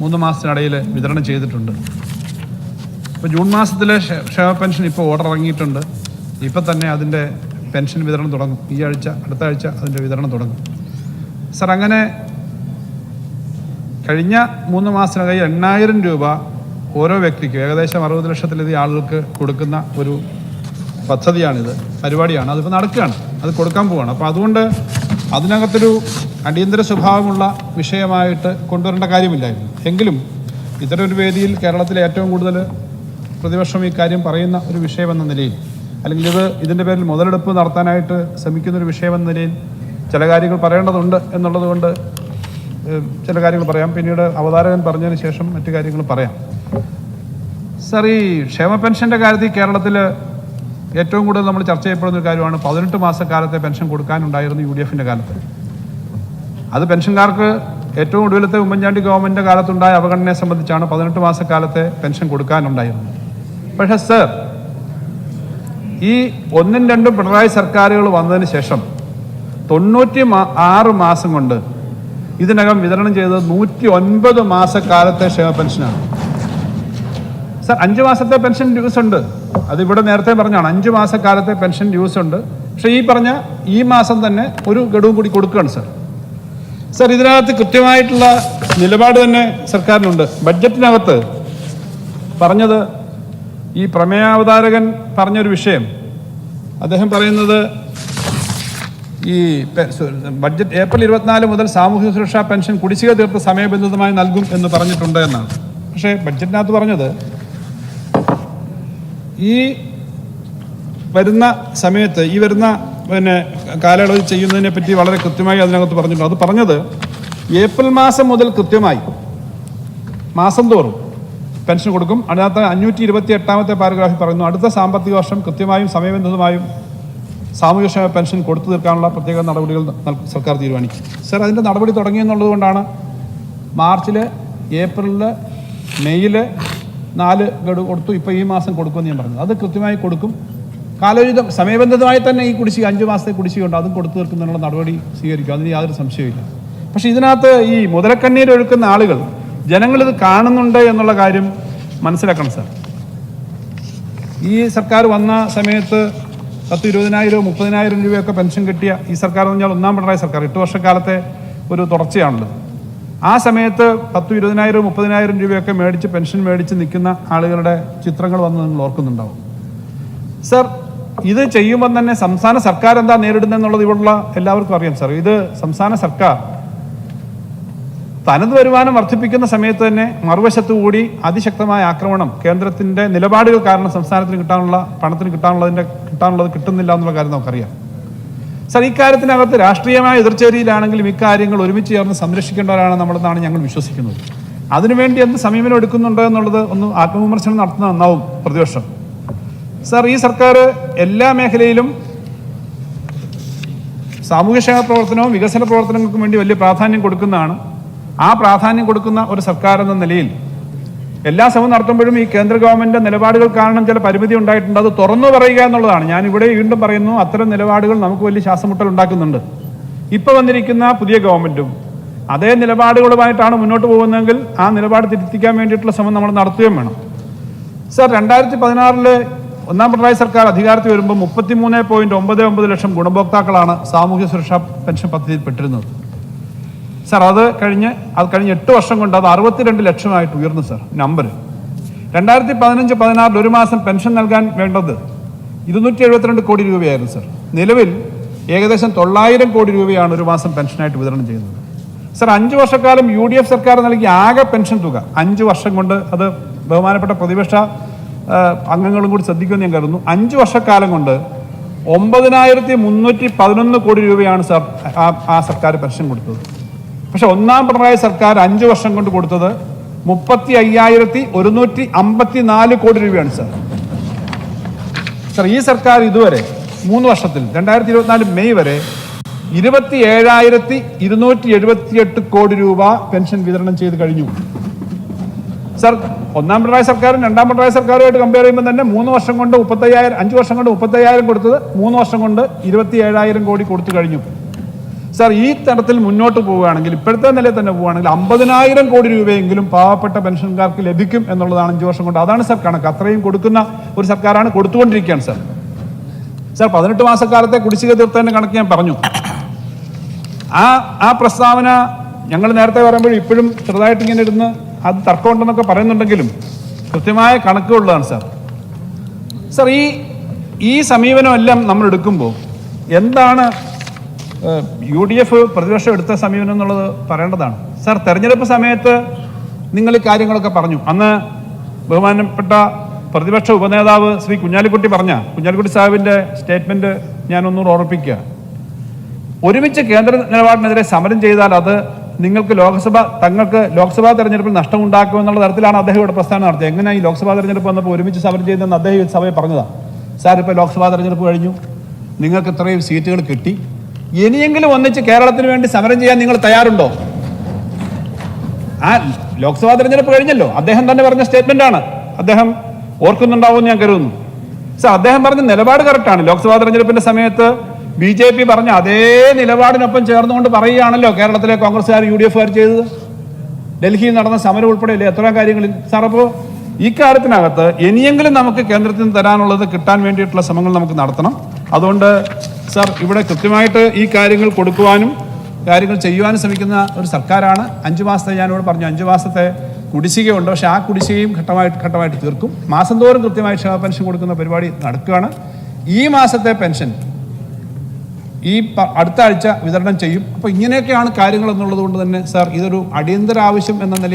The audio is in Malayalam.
3 മാസത്തിനിടയിൽ വിതരണം ചെയ്തിട്ടുണ്ട്. ഇപ്പോൾ ജൂൺ മാസത്തിലെ ക്ഷേമ പെൻഷൻ ഇപ്പോൾ ഓർഡർ ഇറങ്ങിയിട്ടുണ്ട്. ഇപ്പം തന്നെ അതിൻ്റെ പെൻഷൻ വിതരണം തുടങ്ങും. ഈ ആഴ്ച, അടുത്ത ആഴ്ച അതിൻ്റെ വിതരണം തുടങ്ങും. സർ, അങ്ങനെ കഴിഞ്ഞ 3 മാസത്തിനകം 8,000 രൂപ ഓരോ വ്യക്തിക്കും, ഏകദേശം 60 ലക്ഷത്തിലധികം ആളുകൾക്ക് കൊടുക്കുന്ന ഒരു പദ്ധതിയാണിത്, പരിപാടിയാണ്. അതിപ്പോൾ നടക്കുകയാണ്, അത് കൊടുക്കാൻ പോവുകയാണ്. അപ്പോൾ അതുകൊണ്ട് അതിനകത്തൊരു അടിയന്തര സ്വഭാവമുള്ള വിഷയമായിട്ട് കൊണ്ടുവരേണ്ട കാര്യമില്ലായിരുന്നു. എങ്കിലും ഇത്തരം ഒരു വേദിയിൽ കേരളത്തിലെ ഏറ്റവും കൂടുതൽ പ്രതിപക്ഷം ഈ കാര്യം പറയുന്ന ഒരു വിഷയമെന്ന നിലയിൽ, അല്ലെങ്കിൽ ഇതിൻ്റെ പേരിൽ മുതലെടുപ്പ് നടത്താനായിട്ട് ശ്രമിക്കുന്നൊരു വിഷയമെന്ന നിലയിൽ ചില കാര്യങ്ങൾ പറയേണ്ടതുണ്ട് എന്നുള്ളത് കൊണ്ട് ചില കാര്യങ്ങൾ പറയാം. പിന്നീട് അവതാരകൻ പറഞ്ഞതിന് ശേഷം മറ്റു കാര്യങ്ങൾ പറയാം. സർ, ഈ ക്ഷേമ പെൻഷൻ്റെ കാര്യത്തിൽ കേരളത്തിൽ ഏറ്റവും കൂടുതൽ നമ്മൾ ചർച്ച ചെയ്യപ്പെടുന്ന ഒരു കാര്യമാണ് 18 മാസക്കാലത്തെ പെൻഷൻ കൊടുക്കാനുണ്ടായിരുന്നു UDFൻ്റെ കാലത്ത്. അത് പെൻഷൻകാർക്ക് ഏറ്റവും ഒടുവിലത്തെ ഉമ്മൻചാണ്ടി ഗവൺമെൻറ്റിൻ്റെ കാലത്തുണ്ടായ അവഗണനയെ സംബന്ധിച്ചാണ് 18 മാസക്കാലത്തെ പെൻഷൻ കൊടുക്കാനുണ്ടായിരുന്നത്. പക്ഷേ സർ, ഈ 1ഉം 2ഉം പിണറായി സർക്കാരുകൾ വന്നതിന് ശേഷം 96 മാസം കൊണ്ട് ഇതിനകം വിതരണം ചെയ്തത് 109 മാസക്കാലത്തെ ക്ഷേമ പെൻഷനാണ്. സർ, 5 മാസത്തെ പെൻഷൻ ഡ്യൂസ് ഉണ്ട്. അതിവിടെ നേരത്തെ പറഞ്ഞാണ്, 5 മാസക്കാലത്തെ പെൻഷൻ ഡ്യൂസ് ഉണ്ട്. പക്ഷേ ഈ പറഞ്ഞ ഈ മാസം തന്നെ ഒരു ഗഡുവും കൂടി കൊടുക്കുകയാണ് സർ. സർ, ഇതിനകത്ത് കൃത്യമായിട്ടുള്ള നിലപാട് തന്നെ സർക്കാരിനുണ്ട്. ബഡ്ജറ്റിനകത്ത് പറഞ്ഞത്, ഈ പ്രമേയാവതാരകൻ പറഞ്ഞൊരു വിഷയം, അദ്ദേഹം പറയുന്നത് ഈ ബഡ്ജറ്റ് ഏപ്രിൽ 24 മുതൽ സാമൂഹ്യ സുരക്ഷാ പെൻഷൻ കുടിശ്ശിക തീർത്ത് സമയബന്ധിതമായി നൽകും എന്ന് പറഞ്ഞിട്ടുണ്ട് എന്നാണ്. പക്ഷേ ബഡ്ജറ്റിനകത്ത് പറഞ്ഞത് ഈ വരുന്ന സമയത്ത്, ഈ വരുന്ന കാലയളവിൽ ചെയ്യുന്നതിനെ പറ്റി വളരെ കൃത്യമായി അതിനകത്ത് പറഞ്ഞിട്ടുണ്ട്. അത് പറഞ്ഞത് ഏപ്രിൽ മാസം മുതൽ കൃത്യമായി മാസം തോറും പെൻഷൻ കൊടുക്കും. അതിനകത്ത് 528-ാമത്തെ പാരഗ്രാഫിൽ പറയുന്നു, അടുത്ത സാമ്പത്തിക വർഷം കൃത്യമായും സമയബന്ധിതമായും സാമൂഹ്യക്ഷേമ പെൻഷൻ കൊടുത്തു തീർക്കാനുള്ള പ്രത്യേക നടപടികൾ സർക്കാർ തീരുമാനിക്കും. സർ, അതിൻ്റെ നടപടി തുടങ്ങിയെന്നുള്ളത് കൊണ്ടാണ് മാർച്ചിൽ, ഏപ്രിലിൽ, മെയ്യിൽ 4 ഗഡു കൊടുത്തു. ഇപ്പോൾ ഈ മാസം കൊടുക്കുമെന്ന് ഞാൻ പറഞ്ഞത്. അത് കൃത്യമായി കൊടുക്കും. കാലോചിതം സമയബന്ധിതമായി തന്നെ ഈ കുടിശ്ശിക 5 മാസത്തെ കുടിശ്ശികയുണ്ട്, അതും കൊടുത്തു തീർക്കുന്നതിനുള്ള നടപടി സ്വീകരിക്കും. അതിന് യാതൊരു സംശയമില്ല. പക്ഷേ ഇതിനകത്ത് ഈ മുതലക്കണ്ണീരൊഴുക്കുന്ന ആളുകൾ, ജനങ്ങളിത് കാണുന്നുണ്ട് എന്നുള്ള കാര്യം മനസ്സിലാക്കണം സർ. ഈ സർക്കാർ വന്ന സമയത്ത് 10,000, 20,000, 30,000 രൂപയൊക്കെ പെൻഷൻ കിട്ടിയ ഈ സർക്കാർ എന്ന് പറഞ്ഞാൽ 1-ാം പിണറായി സർക്കാർ 8 വർഷക്കാലത്തെ ഒരു തുടർച്ചയാണുള്ളത്. ആ സമയത്ത് 10,000, 20,000, 30,000 രൂപയൊക്കെ മേടിച്ച് പെൻഷൻ മേടിച്ച് നിൽക്കുന്ന ആളുകളുടെ ചിത്രങ്ങൾ വന്ന് നിങ്ങൾ ഓർക്കുന്നുണ്ടാവും. സർ, ഇത് ചെയ്യുമ്പോൾ തന്നെ സംസ്ഥാന സർക്കാർ എന്താ നേരിടുന്നതെന്നുള്ളത് ഇവിടെയുള്ള എല്ലാവർക്കും അറിയാം സർ. ഇത് സംസ്ഥാന സർക്കാർ തനത് വരുമാനം വർദ്ധിപ്പിക്കുന്ന സമയത്ത് തന്നെ മറുവശത്ത് കൂടി അതിശക്തമായ ആക്രമണം, കേന്ദ്രത്തിൻ്റെ നിലപാടുകൾ കാരണം സംസ്ഥാനത്തിന് കിട്ടാനുള്ള പണത്തിന് കിട്ടാനുള്ളത് കിട്ടുന്നില്ല എന്നുള്ള കാര്യം നമുക്കറിയാം സർ. ഇക്കാര്യത്തിനകത്ത് രാഷ്ട്രീയമായ എതിർചേരിയിലാണെങ്കിലും ഇക്കാര്യങ്ങൾ ഒരുമിച്ച് ചേർന്ന് സംരക്ഷിക്കേണ്ടവരാണ് നമ്മളെന്നാണ് ഞങ്ങൾ വിശ്വസിക്കുന്നത്. അതിനുവേണ്ടി എന്ത് സമീപനം എടുക്കുന്നുണ്ടോ എന്നുള്ളത് ഒന്ന് ആത്മവിമർശനം നടത്തുന്ന നന്നാവും പ്രതിപക്ഷം. സർ, ഈ സർക്കാർ എല്ലാ മേഖലയിലും സാമൂഹ്യക്ഷേമ പ്രവർത്തനവും വികസന പ്രവർത്തനങ്ങൾക്കും വേണ്ടി വലിയ പ്രാധാന്യം കൊടുക്കുന്നതാണ്. ആ പ്രാധാന്യം കൊടുക്കുന്ന ഒരു സർക്കാർ എന്ന നിലയിൽ എല്ലാ ശ്രമവും നടത്തുമ്പോഴും ഈ കേന്ദ്ര ഗവൺമെന്റ് നിലപാടുകൾ കാരണം ചില പരിമിതി ഉണ്ടായിട്ടുണ്ട്. അത് തുറന്നു പറയുക എന്നുള്ളതാണ്. ഞാനിവിടെ വീണ്ടും പറയുന്നു, അത്തരം നിലപാടുകൾ നമുക്ക് വലിയ ശ്വാസമുട്ടൽ ഉണ്ടാക്കുന്നുണ്ട്. ഇപ്പോൾ വന്നിരിക്കുന്ന പുതിയ ഗവൺമെന്റും അതേ നിലപാടുകളുമായിട്ടാണ് മുന്നോട്ട് പോകുന്നതെങ്കിൽ ആ നിലപാട് തിരുത്തിക്കാൻ വേണ്ടിയിട്ടുള്ള ശ്രമം നമ്മൾ നടത്തുകയും വേണം. സർ, 2016 1-ാം പിണറായി സർക്കാർ അധികാരത്തിൽ വരുമ്പോൾ 33.99 ലക്ഷം ഗുണഭോക്താക്കളാണ് സാമൂഹ്യ സുരക്ഷാ പെൻഷൻ പദ്ധതിയിൽ പെട്ടിരുന്നത്. സർ, അത് കഴിഞ്ഞ് 8 വർഷം കൊണ്ട് അത് 62 ലക്ഷമായിട്ട് ഉയർന്നു സർ നമ്പർ. 2015-16 ഒരു മാസം പെൻഷൻ നൽകാൻ വേണ്ടത് 272 കോടി രൂപയായിരുന്നു സർ. നിലവിൽ ഏകദേശം 900 കോടി രൂപയാണ് ഒരു മാസം പെൻഷനായിട്ട് വിതരണം ചെയ്യുന്നത്. സർ, 5 വർഷക്കാലം UDF സർക്കാർ നൽകിയ ആകെ പെൻഷൻ തുക 5 വർഷം കൊണ്ട്, അത് ബഹുമാനപ്പെട്ട പ്രതിപക്ഷ അംഗങ്ങളും കൂടി ശ്രദ്ധിക്കുമെന്ന് ഞാൻ കരുതുന്നു, 5 വർഷക്കാലം കൊണ്ട് 9,311 കോടി രൂപയാണ് സർ ആ സർക്കാർ പെൻഷൻ കൊടുത്തത്. പക്ഷെ 1-ാം പിണറായി സർക്കാർ 5 വർഷം കൊണ്ട് കൊടുത്തത് 35,154 കോടി രൂപയാണ് സർ. സർ, ഈ സർക്കാർ ഇതുവരെ 3 വർഷത്തിൽ 2024 മെയ് വരെ 27,278 കോടി രൂപ പെൻഷൻ വിതരണം ചെയ്ത് കഴിഞ്ഞു. സർ, 1-ാം പിണറായി സർക്കാരും 2-ാം പിണറായി സർക്കാരുമായിട്ട് കമ്പയർ ചെയ്യുമ്പോൾ തന്നെ 3 വർഷം കൊണ്ട് 35,000, 5 വർഷം കൊണ്ട് 35,000 കൊടുത്തത് 3 വർഷം കൊണ്ട് 27,000 കോടി കൊടുത്തു കഴിഞ്ഞു. സാർ ഈ തരത്തിൽ മുന്നോട്ട് പോവുകയാണെങ്കിൽ ഇപ്പോഴത്തെ നിലയിൽ തന്നെ പോവുകയാണെങ്കിൽ 50,000 കോടി രൂപയെങ്കിലും പാവപ്പെട്ട പെൻഷൻകാർക്ക് ലഭിക്കും എന്നുള്ളതാണ് 5 വർഷം കൊണ്ട്. അതാണ് സാർ കണക്ക്. അത്രയും കൊടുക്കുന്ന ഒരു സർക്കാരാണ്, കൊടുത്തുകൊണ്ടിരിക്കുകയാണ് സാർ. സാർ 18 മാസക്കാലത്തെ കുടിശ്ശിക തീർത്തതിന്റെ കണക്ക് ഞാൻ പറഞ്ഞു. ആ പ്രസ്താവന ഞങ്ങൾ നേരത്തെ പറയുമ്പോൾ ഇപ്പോഴും ചെറുതായിട്ട് ഇങ്ങനെ ഇരുന്ന് അത് തർക്കമുണ്ടെന്നൊക്കെ പറയുന്നുണ്ടെങ്കിലും കൃത്യമായ കണക്കുള്ളതാണ് സാർ. സാർ ഈ സമീപനമെല്ലാം നമ്മൾ എടുക്കുമ്പോൾ എന്താണ് UDF പ്രതിപക്ഷം എടുത്ത സമീപനം എന്നുള്ളത് പറയേണ്ടതാണ്. സാർ, തെരഞ്ഞെടുപ്പ് സമയത്ത് നിങ്ങൾ ഈ കാര്യങ്ങളൊക്കെ പറഞ്ഞു. അന്ന് ബഹുമാനപ്പെട്ട പ്രതിപക്ഷ ഉപനേതാവ് ശ്രീ കുഞ്ഞാലിക്കുട്ടി സാഹിബിന്റെ സ്റ്റേറ്റ്മെന്റ് ഞാനൊന്നുകൂടെ ഓർമ്മിപ്പിക്കുക. ഒരുമിച്ച് കേന്ദ്ര നിലപാടിനെതിരെ സമരം ചെയ്താൽ അത് തങ്ങൾക്ക് ലോക്സഭാ തെരഞ്ഞെടുപ്പിൽ നഷ്ടമുണ്ടാക്കുമെന്നുള്ള തരത്തിലാണ് അദ്ദേഹം ഇവിടെ പ്രസ്താവന നടത്തിയത്. എങ്ങനെ ഈ ലോക്സഭാ തെരഞ്ഞെടുപ്പ് വന്നപ്പോൾ ഒരുമിച്ച് സമരം ചെയ്തെന്ന് അദ്ദേഹം സഭയെ പറഞ്ഞതാണ്. സാർ, ഇപ്പോൾ ലോക്സഭാ തെരഞ്ഞെടുപ്പ് കഴിഞ്ഞു, നിങ്ങൾക്ക് ഇത്രയും സീറ്റുകൾ കിട്ടി, ഇനിയെങ്കിലും ഒന്നിച്ച് കേരളത്തിന് വേണ്ടി സമരം ചെയ്യാൻ നിങ്ങൾ തയ്യാറുണ്ടോ? ആ ലോക്സഭാ തെരഞ്ഞെടുപ്പ് കഴിഞ്ഞല്ലോ, അദ്ദേഹം തന്നെ പറഞ്ഞ സ്റ്റേറ്റ്മെന്റ് ആണ്. അദ്ദേഹം ഓർക്കുന്നുണ്ടാവുമെന്ന് ഞാൻ കരുതുന്നു. സാർ, അദ്ദേഹം പറഞ്ഞ നിലപാട് കറക്റ്റാണ്. ലോക്സഭാ തെരഞ്ഞെടുപ്പിന്റെ സമയത്ത് BJP പറഞ്ഞ അതേ നിലപാടിനൊപ്പം ചേർന്നുകൊണ്ട് പറയുകയാണല്ലോ കേരളത്തിലെ കോൺഗ്രസ്സുകാർ UDFകാർ ചെയ്തത്. ഡൽഹിയിൽ നടന്ന സമരം ഉൾപ്പെടെയല്ലേ എത്ര കാര്യങ്ങളിൽ. സാർ, അപ്പോൾ ഈ കാര്യത്തിനകത്ത് ഇനിയെങ്കിലും നമുക്ക് കേന്ദ്രത്തിൽ നിന്ന് തരാനുള്ളത് കിട്ടാൻ വേണ്ടിയിട്ടുള്ള ശ്രമങ്ങൾ നമുക്ക് നടത്തണം. അതുകൊണ്ട് സാർ, ഇവിടെ കൃത്യമായിട്ട് ഈ കാര്യങ്ങൾ കൊടുക്കുവാനും കാര്യങ്ങൾ ചെയ്യുവാനും ശ്രമിക്കുന്ന ഒരു സർക്കാരാണ്. 5 മാസത്തെ ഞാനിവിടെ പറഞ്ഞു, 5 മാസത്തെ കുടിശ്ശികയുണ്ട്. പക്ഷേ ആ കുടിശ്ശികയും ഘട്ടമായിട്ട് തീർക്കും. മാസം തോറും കൃത്യമായി ക്ഷേമ പെൻഷൻ കൊടുക്കുന്ന പരിപാടി നടക്കുകയാണ്. ഈ മാസത്തെ പെൻഷൻ അടുത്ത ആഴ്ച വിതരണം ചെയ്യും. അപ്പോൾ ഇങ്ങനെയൊക്കെയാണ് കാര്യങ്ങൾ എന്നുള്ളത് കൊണ്ട് തന്നെ സാർ, ഇതൊരു അടിയന്തര ആവശ്യം എന്ന നിലയിൽ